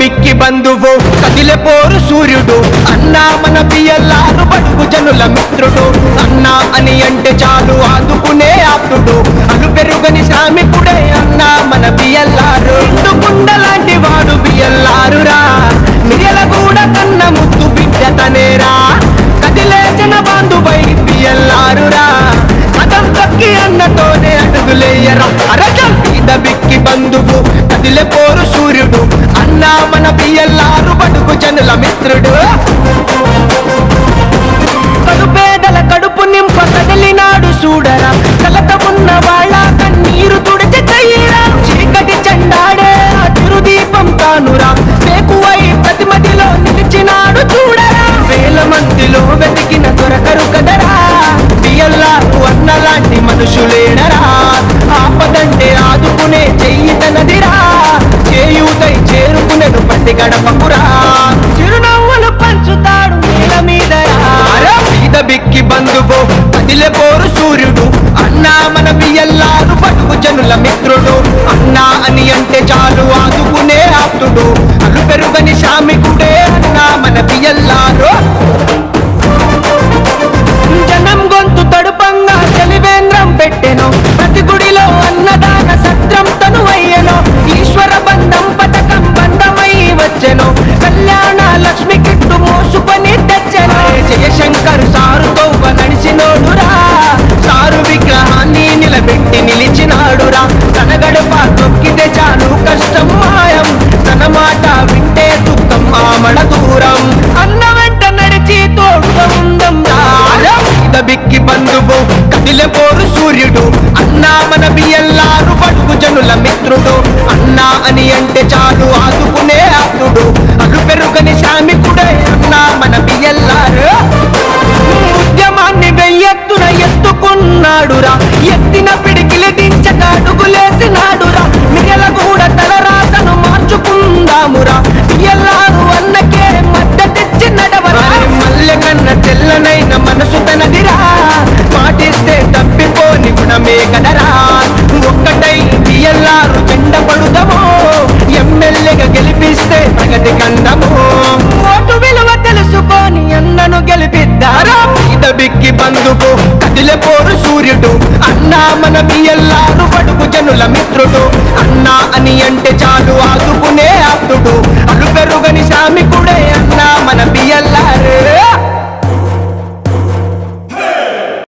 బిక్కి బంధువు కదిలే పోరు సూర్యుడు అన్నా మన బియ్యల్లారు బడుగు జనుల మిత్రుడు అన్నా అని అంటే చాలు ఆదుకునే ఆప్తుడు అను పెరుగని శ్రామికుడే అన్నా మన బియ్యల్లారు కుండలాంటి వాడు బియ్యల్లారురా మిరియల కూడా కన్న ముద్దు బిడ్డ తనేరా కదిలే జన బాంధువై బియ్యల్లారురా అదం తక్కి అన్నతోనే అడుగులేయరా అరజల్ ఈద బిక్కి బంధువు కదిలే పోరు సూర్యుడు అన్నా మన బియ్యల్లారు బడుగు జనుల మిత్రుడు కడుపేదల కడుపు నింప కదిలినాడు చూడరా కలత ఉన్న వాళ్ళ కన్నీరు తుడిచి చెయ్యరా చీకటి చెండాడే ఆ చిరుదీపం తానురా పేకువై ప్రతిమదిలో నిలిచినాడు చూడరా వేల మందిలో వెతికిన దొరకరు కదరా బియ్యల్లారు అన్నలాంటి మనుషులేడరా ఆపదంటే ఆదుకునే చెయ్యి తనదిరా చేయూతై చేరుకునేను ప్రతి గడపకురా చిరునవ్వులు పంచుతాడు నేల మీదరా బీద బిక్కి బంధువు కదిలే పోరు సూర్యుడు అన్నా మన బియ్యల్లారు బతుకు జనుల మిత్రుడు అన్నా అని అంటే చాలు ఆదుకునే ఆప్తుడు అలు పెరుగని శ్రామికుడే అన్నా మన బియ్యల్లారు జనం గొంతు తడుపంగా చలివేంద్రం పెట్టెను ప్రతి గుడిలో అన్నదాన సత్రం తనువయ్యెను ఈశ్వర బంధం పథకం బంధమై వచ్చెను కళ్యాణ లక్ష్మి కిట్టు మోసుకొని తెచ్చెను జయశంకర్ సారుతో నడిచినోడురా సారు విగ్రహాన్ని నిలబెట్టి నిలిచినాడురా తన గడప తొక్కితే చాలు కష్టం మాయం తన మాట వింటే దుఃఖం ఆమడ దూరం అన్న వెంట నడిచి తోడుగా ఉందం బిక్కి బంధువు కదిలే పోరు సూర్యుడు అన్నా మన బియ్యల్లారు బడుగు జనుల మిత్రుడు అన్నా అని అంటే చాలు ఆదుకునే ఆప్తుడు అలు పెరుగని శ్రామికుడే అన్నా మన బియ్యల్లారు ఉద్యమాన్ని వెయ్యెత్తున ఎత్తుకున్నాడురా ఎత్తిన పిడికిలి దించక అడుగులేసినాడురా మిగల కూడా తలరాతను మార్చుకుందామురా బియ్యల్లారు అన్నకే మద్దతిచ్చి నడవరా మల్లె కన్న తెల్లనైన మనసు తనదిరా పాటిస్తే తప్పిపోని గుణమే కదరా ఒక్కటై బియ్యల్లారు జెండ పడుదమో ఎమ్మెల్యేగా గెలిపిస్తే ప్రగతి కందము ఓటు విలువ తెలుసుకొని అన్నను గెలిపిద్దారా ఈద బిక్కి బంధువు కదిలే పోరు సూర్యుడు అన్నా మన బియ్యల్లారు బడుగు జనుల మిత్రుడు అన్నా అని అంటే చాలు ఆదుకునే ఆప్తుడు అలు పెరుగని శ్రామికుడే